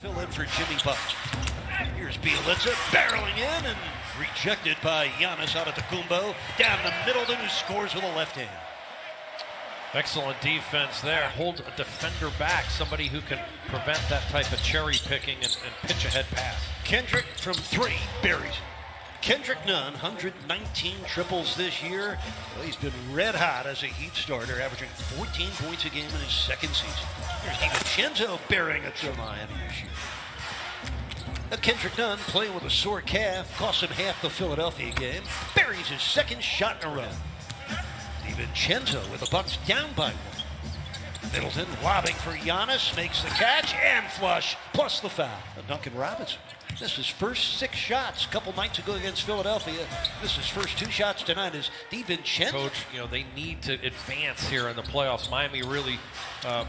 Fill in for Jimmy Bucks. Here's Bielitsa barreling in and rejected by Giannis Antetokounmpo. Down the middle, who scores with a left hand. Excellent defense there. Hold a defender back, somebody who can prevent that type of cherry picking and pitch ahead pass. Kendrick from three buries. Kendrick Nunn, 119 triples this year. Well, he's been red hot as a Heat starter, averaging 14 points a game in his second season. Here's DiVincenzo bearing it to Miami this year. Now Kendrick Nunn, playing with a sore calf, cost him half the Philadelphia game. Buries his second shot in a row. DiVincenzo with the Bucks down by one. Middleton lobbing for Giannis, makes the catch and flush, plus the foul. Duncan Robinson missed his first 6 shots a couple nights ago against Philadelphia. Missed his first 2 shots tonight as DiVincenzo. Coach, they need to advance here in the playoffs. Miami really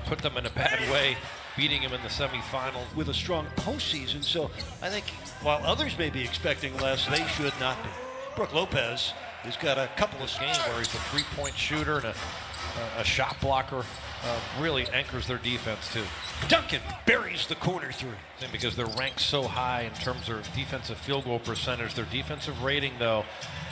put them in a bad way, beating him in the semifinals. With a strong postseason, so I think while others may be expecting less, they should not be. Brook Lopez has got a couple of games where he's a three-point shooter and a shot blocker. Really anchors their defense too. Duncan buries the corner three. And because they're ranked so high in terms of defensive field goal percentage, their defensive rating though,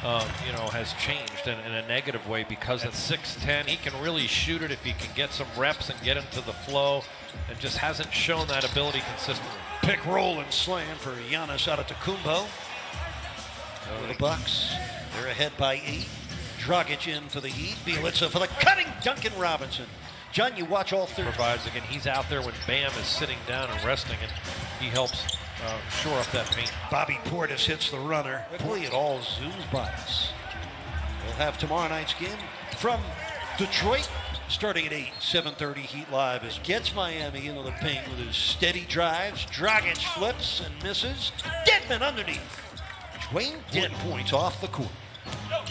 has changed in a negative way because at 6'10", he can really shoot it if he can get some reps and get into the flow, and just hasn't shown that ability consistently. Pick, roll, and slam for Giannis Antetokounmpo. The Bucks, they're ahead by 8. Dragic in for the Heat. Bielitsa for the cutting Duncan Robinson. John, you watch all 30. Provides again. He's out there when Bam is sitting down and resting, and he helps shore up that paint. Bobby Portis hits the runner. Quickly, it all zooms by us. We'll have tomorrow night's game from Detroit, starting at 8. 7:30 Heat Live as gets Miami into the paint with his steady drives. Dragic flips and misses. Dedmon underneath. Dwayne Dead points off the court.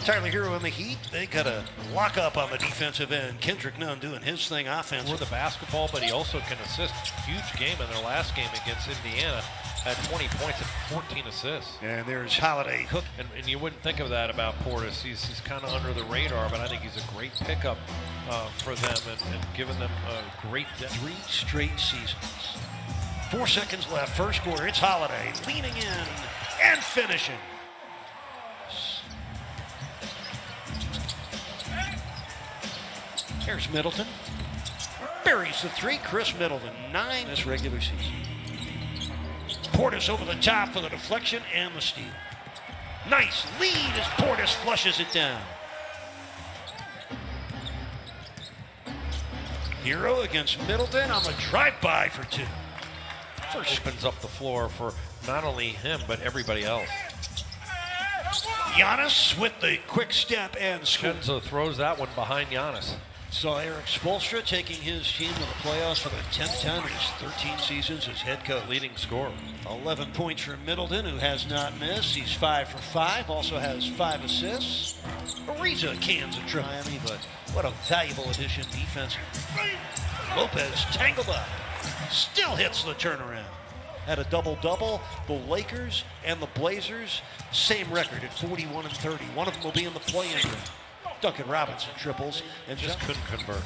Tyler Hero and the Heat, they got a lock up on the defensive end. Kendrick Nunn doing his thing offensively. For the basketball, but he also can assist. Huge game in their last game against Indiana. Had 20 points and 14 assists. And there's Holiday hook. And you wouldn't think of that about Portis. He's kind of under the radar, but I think he's a great pickup for them and giving them a great depth. 3 straight seasons. 4 seconds left, first quarter. It's Holiday leaning in and finishing. Here's Middleton. Buries the 3. Chris Middleton, 9 this regular season. Portis over the top for the deflection and the steal. Nice lead as Portis flushes it down. Hero against Middleton on the drive-by for 2. First opens up the floor for not only him, but everybody else. Giannis with the quick step and score. Enzo throws that one behind Giannis. Saw Eric Spoelstra taking his team to the playoffs for the 10th time in his 13 seasons as head coach. Leading scorer. 11 points for Middleton, who has not missed. He's 5 for 5, also has 5 assists. Ariza cans a Miami, but what a valuable addition defensively. Lopez tangled up, still hits the turnaround. Had a double-double. The Lakers and the Blazers, same record at 41 and 30. One of them will be in the play-in game. Duncan Robinson triples and just couldn't convert.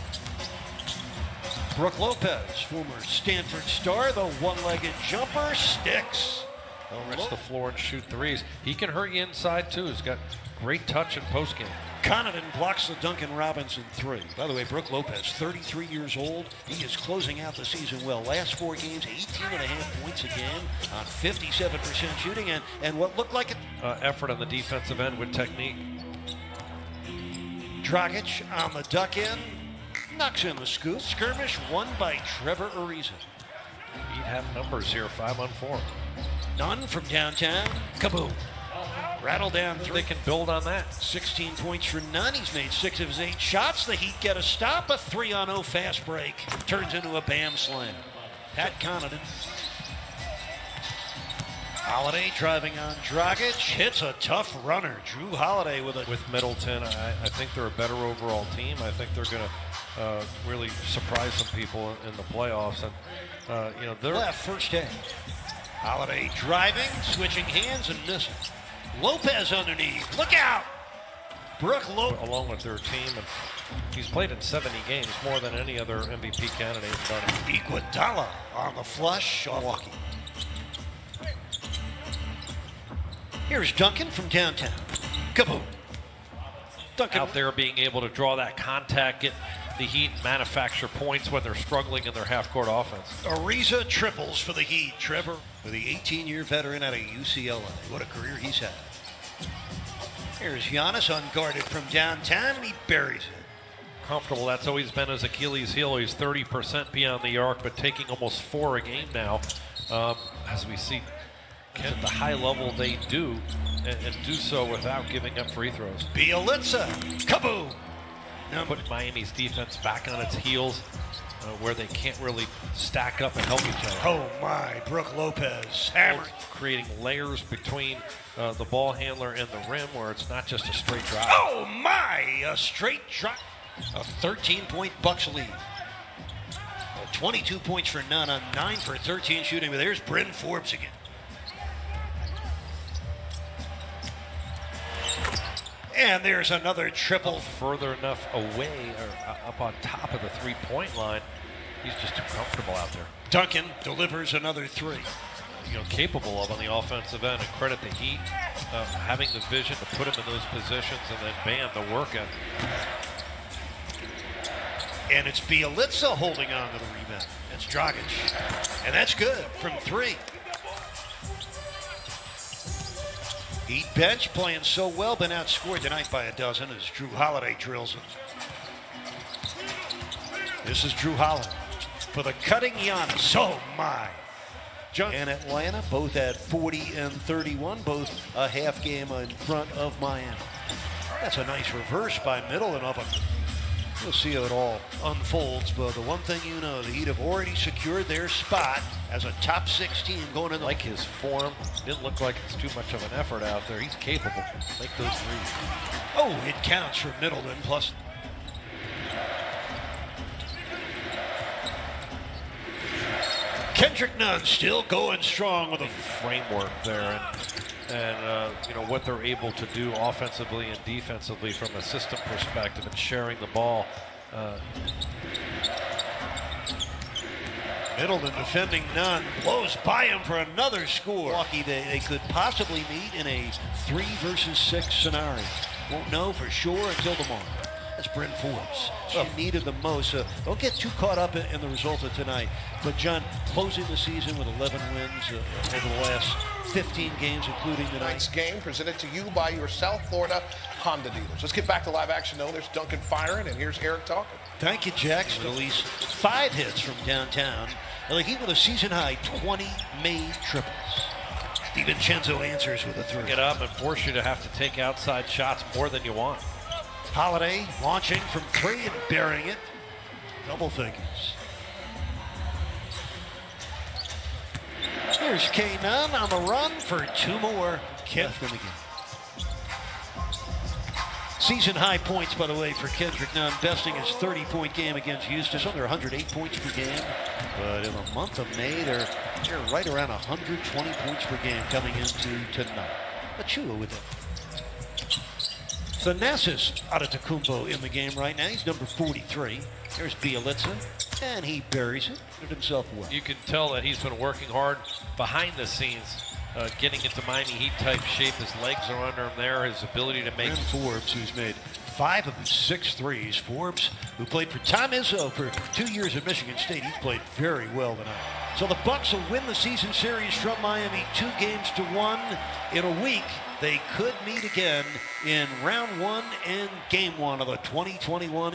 Brook Lopez, former Stanford star, the one-legged jumper sticks. He'll rest the floor and shoot threes. He can hurt you inside too. He's got great touch in postgame. Connaughton blocks the Duncan Robinson 3. By the way, Brook Lopez, 33 years old. He is closing out the season well. Last 4 games, 18.5 points a game on 57% shooting and what looked like effort on the defensive end with technique. Dragic on the duck in, knocks in the scoop. Skirmish won by Trevor Ariza. He'd have numbers here, 5 on 4. Nunn from downtown, kaboom. Rattle down 3. They can build on that. 16 points for Nunn. He's made 6 of his 8 shots. The Heat get a stop. A 3-on-0 fast break turns into a Bam slam. Pat Connaughton. Holiday driving on Dragic, hits a tough runner. Drew Holiday with Middleton. I think they're a better overall team. I think they're going to really surprise some people in the playoffs. And they're left first half. Holiday driving, switching hands and missing. Lopez underneath. Look out! Brook Lopez along with their team, and he's played in 70 games, more than any other MVP candidate. Iguodala on the flush. Milwaukee. Here's Duncan from downtown. Kaboom. Duncan Out there being able to draw that contact, get the Heat, manufacture points when they're struggling in their half-court offense. Ariza triples for the Heat. Trevor, for the 18-year veteran out of UCLA. What a career he's had. Here's Giannis unguarded from downtown, and he buries it. Comfortable. That's always been his Achilles heel. He's 30% beyond the arc, but taking almost 4 a game now. As we see at the high level they do, and do so without giving up free throws. Bielitsa, kaboom! Put Miami's defense back on its heels, where they can't really stack up and help each other. Oh my, Brook Lopez hammered. Creating layers between the ball handler and the rim where it's not just a straight drive. Oh my, a straight drop. A 13-point Bucks lead. 22 points for Nunn on 9 for 13 shooting, but there's Bryn Forbes again. And there's another triple. Further enough away or up on top of the three-point line. He's just too comfortable out there. Duncan delivers another 3. Capable of on the offensive end, and credit the Heat having the vision to put him in those positions and then bam, the work ethic. And it's Bielitsa holding on to the rebound. It's Dragic. And that's good from 3. Heat bench playing so well, been outscored tonight by a dozen as Drew Holiday drills it. This is Drew Holiday for the cutting Giannis. Oh my. And Atlanta both at 40 and 31, both a half game in front of Miami. That's a nice reverse by Middleton of them. We'll see how it all unfolds, but the one thing you know, the Heat have already secured their spot as a top 6 team going in. Like his form, didn't look like it's too much of an effort out there. He's capable. Make those threes. Oh, it counts for Middleton, plus. Kendrick Nunn still going strong with a framework there, and what they're able to do offensively and defensively from a system perspective and sharing the ball. Middleton defending Nunn, blows by him for another score. Milwaukee, they could possibly meet in a 3 versus 6 scenario. Won't know for sure until tomorrow. That's Bryn Forbes. She needed the most. Don't get too caught up in the result of tonight. But John, closing the season with 11 wins over the last 15 games, including tonight's game, presented to you by your South Florida Honda dealers. Let's get back to live action, though. There's Duncan firing, and here's Eric talking. Thank you, Jax. At least 5 hits from downtown. And the Heat with a season-high 20 made triples. DiVincenzo answers with a 3. Get up and force you to have to take outside shots more than you want. Holiday launching from 3 and burying it. Double figures. Here's K. Nunn on the run for 2 more. Left him again. Season high points, by the way, for Kendrick Nunn, besting his 30-point game against Houston. Under 108 points per game. But in the month of May, they're right around 120 points per game coming into tonight. Achua with it. Thanasis Antetokounmpo in the game right now. He's number 43. There's Bielitsa, and he buries it. Did himself well. You can tell that he's been working hard behind the scenes, getting into Miami Heat type shape. His legs are under him there. His ability to make. And Forbes, who's made 5 of his 6 threes. Forbes, who played for Tom Izzo for 2 years at Michigan State, he's played very well tonight. So the Bucks will win the season series from Miami 2-1 in a week. They could meet again in round 1 and game 1 of the 2021